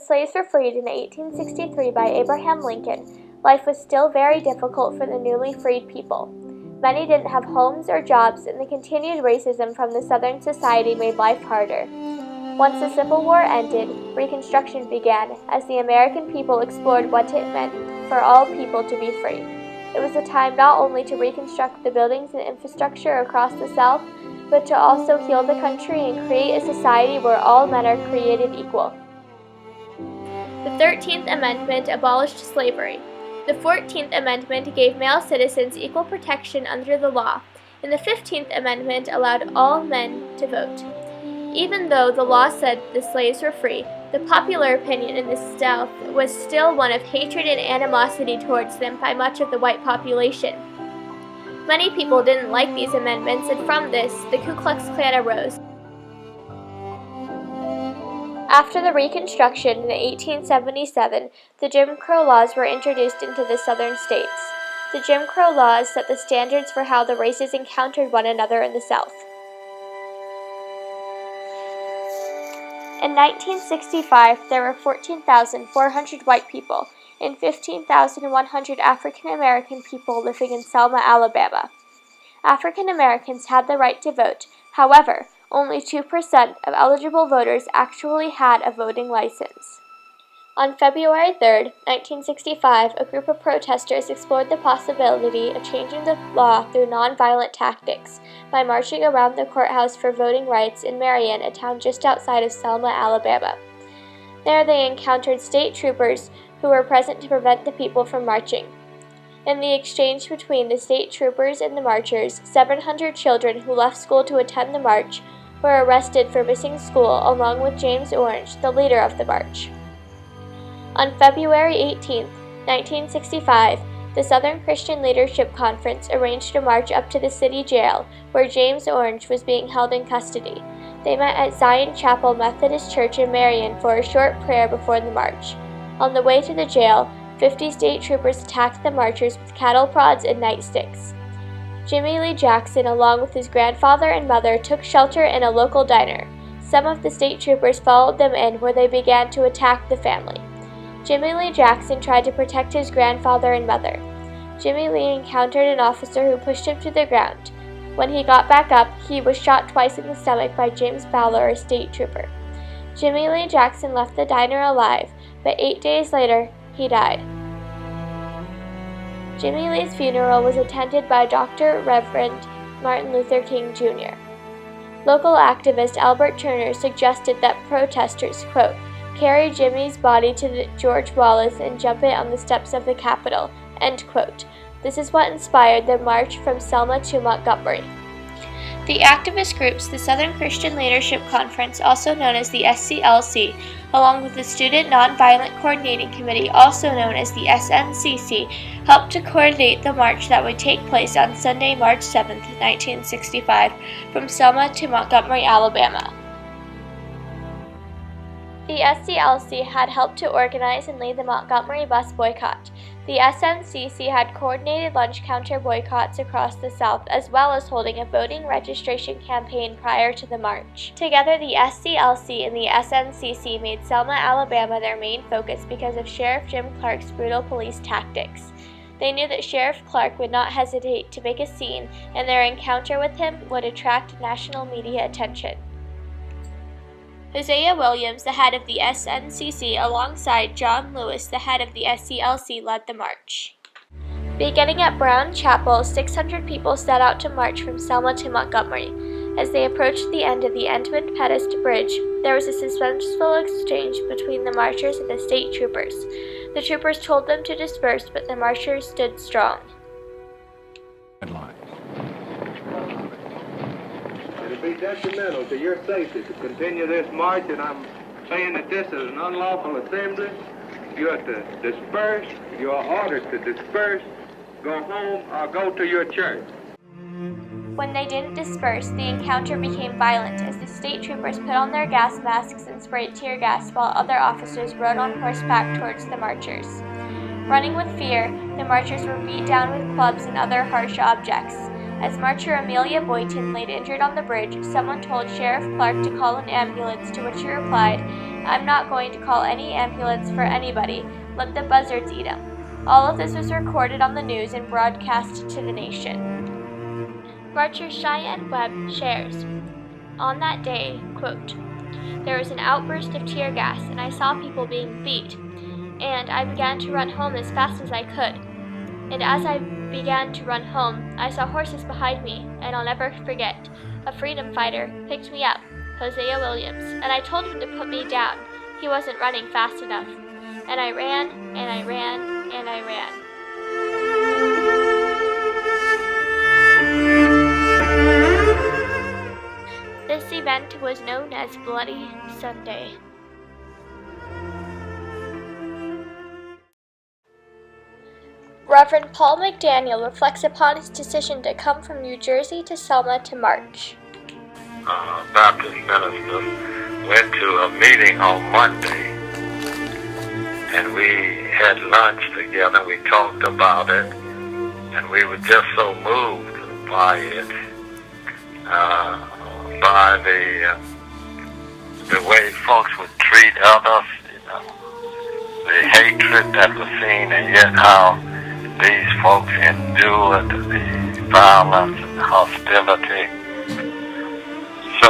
slaves were freed in 1863 by Abraham Lincoln, life was still very difficult for the newly freed people. Many didn't have homes or jobs, and the continued racism from the Southern society made life harder. Once the Civil War ended, Reconstruction began as the American people explored what it meant for all people to be free. It was a time not only to reconstruct the buildings and infrastructure across the South, but to also heal the country and create a society where all men are created equal. The 13th Amendment abolished slavery. The 14th Amendment gave male citizens equal protection under the law, and the 15th Amendment allowed all men to vote. Even though the law said the slaves were free, the popular opinion in the South was still one of hatred and animosity towards them by much of the white population. Many people didn't like these amendments, and from this, the Ku Klux Klan arose. After the Reconstruction in 1877, the Jim Crow laws were introduced into the Southern states. The Jim Crow laws set the standards for how the races encountered one another in the South. In 1965, there were 14,400 white people and 15,100 African American people living in Selma, Alabama. African Americans had the right to vote. However, only 2% of eligible voters actually had a voting license. On February 3, 1965, a group of protesters explored the possibility of changing the law through nonviolent tactics by marching around the courthouse for voting rights in Marion, a town just outside of Selma, Alabama. There they encountered state troopers who were present to prevent the people from marching. In the exchange between the state troopers and the marchers, 700 children who left school to attend the march were arrested for missing school, along with James Orange, the leader of the march. On February 18, 1965, the Southern Christian Leadership Conference arranged a march up to the city jail, where James Orange was being held in custody. They met at Zion Chapel Methodist Church in Marion for a short prayer before the march. On the way to the jail, 50 state troopers attacked the marchers with cattle prods and nightsticks. Jimmy Lee Jackson, along with his grandfather and mother, took shelter in a local diner. Some of the state troopers followed them in, where they began to attack the family. Jimmy Lee Jackson tried to protect his grandfather and mother. Jimmy Lee encountered an officer who pushed him to the ground. When he got back up, he was shot twice in the stomach by James Fowler, a state trooper. Jimmy Lee Jackson left the diner alive, but 8 days later, he died. Jimmy Lee's funeral was attended by Dr. Reverend Martin Luther King Jr. Local activist Albert Turner suggested that protesters, quote, carry Jimmy's body to the George Wallace and jump it on the steps of the Capitol, end quote. This is what inspired the march from Selma to Montgomery. The activist groups, the Southern Christian Leadership Conference, also known as the SCLC, along with the Student Nonviolent Coordinating Committee, also known as the SNCC, helped to coordinate the march that would take place on Sunday, March 7, 1965, from Selma to Montgomery, Alabama. The SCLC had helped to organize and lead the Montgomery bus boycott. The SNCC had coordinated lunch counter boycotts across the South, as well as holding a voting registration campaign prior to the march. Together, the SCLC and the SNCC made Selma, Alabama their main focus because of Sheriff Jim Clark's brutal police tactics. They knew that Sheriff Clark would not hesitate to make a scene, and their encounter with him would attract national media attention. Hosea Williams, the head of the SNCC, alongside John Lewis, the head of the SCLC, led the march. Beginning at Brown Chapel, 600 people set out to march from Selma to Montgomery. As they approached the end of the Edmund Pettus Bridge, there was a suspenseful exchange between the marchers and the state troopers. The troopers told them to disperse, but the marchers stood strong. Be detrimental to your safety to continue this march, and I'm saying that this is an unlawful assembly. You have to disperse. You are ordered to disperse, go home, or go to your church. When they didn't disperse, the encounter became violent as the state troopers put on their gas masks and sprayed tear gas while other officers rode on horseback towards the marchers. Running with fear, the marchers were beat down with clubs and other harsh objects. As marcher Amelia Boynton laid injured on the bridge, someone told Sheriff Clark to call an ambulance, to which he replied, I'm not going to call any ambulance for anybody. Let the buzzards eat 'em. All of this was recorded on the news and broadcast to the nation. Marcher Cheyenne Webb shares, on that day, quote, there was an outburst of tear gas and I saw people being beat, and I began to run home as fast as I could. And as I began to run home, I saw horses behind me, and I'll never forget, a freedom fighter picked me up, Hosea Williams, and I told him to put me down. He wasn't running fast enough. And I ran, and I ran, and I ran. This event was known as Bloody Sunday. Reverend Paul McDaniel reflects upon his decision to come from New Jersey to Selma to march. Baptist ministers went to a meeting on Monday, and we had lunch together. We talked about it, and we were just so moved by it, by the way folks would treat others, the hatred that was seen, and yet how these folks endured the violence and hostility. So,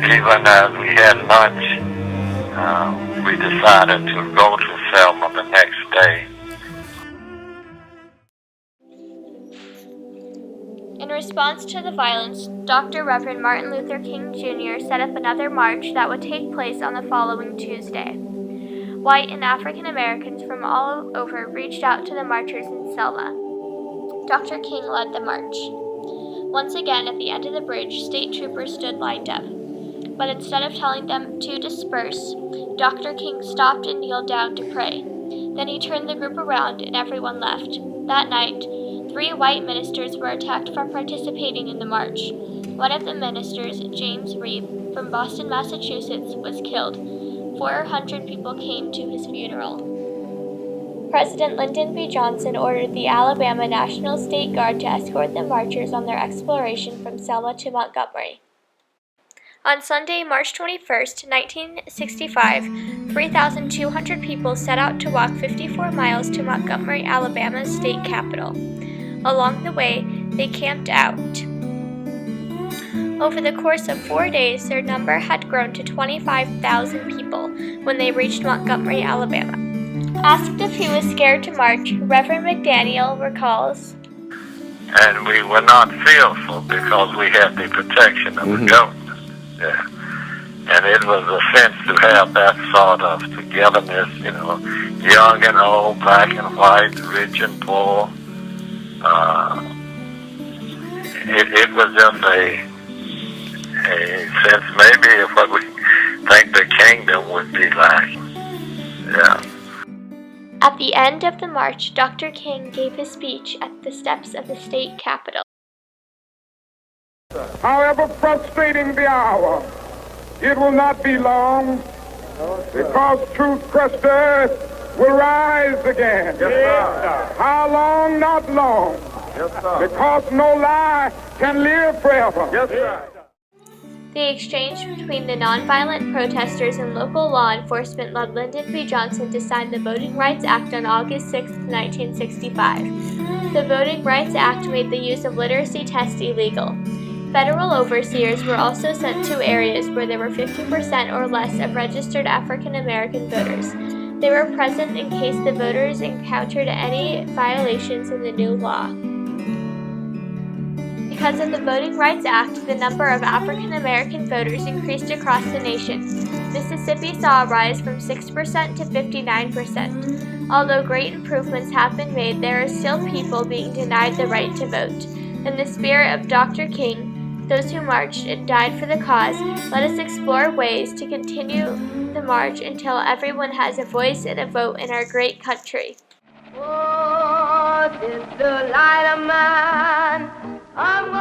even as we had lunch, we decided to go to Selma the next day. In response to the violence, Dr. Reverend Martin Luther King Jr. set up another march that would take place on the following Tuesday. White and African Americans from all over reached out to the marchers in Selma. Dr. King led the march. Once again, at the end of the bridge, state troopers stood lined up. But instead of telling them to disperse, Dr. King stopped and kneeled down to pray. Then he turned the group around and everyone left. That night, 3 white ministers were attacked for participating in the march. One of the ministers, James Reeb, from Boston, Massachusetts, was killed. 400 people came to his funeral. President Lyndon B. Johnson ordered the Alabama National State Guard to escort the marchers on their exploration from Selma to Montgomery. On Sunday, March 21, 1965, 3,200 people set out to walk 54 miles to Montgomery, Alabama's state capital. Along the way, they camped out. Over the course of 4 days, their number had grown to 25,000 people when they reached Montgomery, Alabama. Asked if he was scared to march, Reverend McDaniel recalls, and we were not fearful because we had the protection of the government. Yeah. And it was a sense to have that sort of togetherness, young and old, black and white, rich and poor. It was just a sense maybe of what we think the kingdom would be like. Yeah. At the end of the march, Dr. King gave his speech at the steps of the state capitol. However frustrating the hour, it will not be long, because truth crushed earth will rise again. Yes, sir. How long? Not long. Yes, sir. Because no lie can live forever. Yes, sir. The exchange between the nonviolent protesters and local law enforcement led Lyndon B. Johnson to sign the Voting Rights Act on August 6, 1965. The Voting Rights Act made the use of literacy tests illegal. Federal overseers were also sent to areas where there were 50% or less of registered African American voters. They were present in case the voters encountered any violations in the new law. Because of the Voting Rights Act, the number of African American voters increased across the nation. Mississippi saw a rise from 6% to 59%. Although great improvements have been made, there are still people being denied the right to vote. In the spirit of Dr. King, those who marched and died for the cause, let us explore ways to continue the march until everyone has a voice and a vote in our great country. Oh, this the light of mine. I'm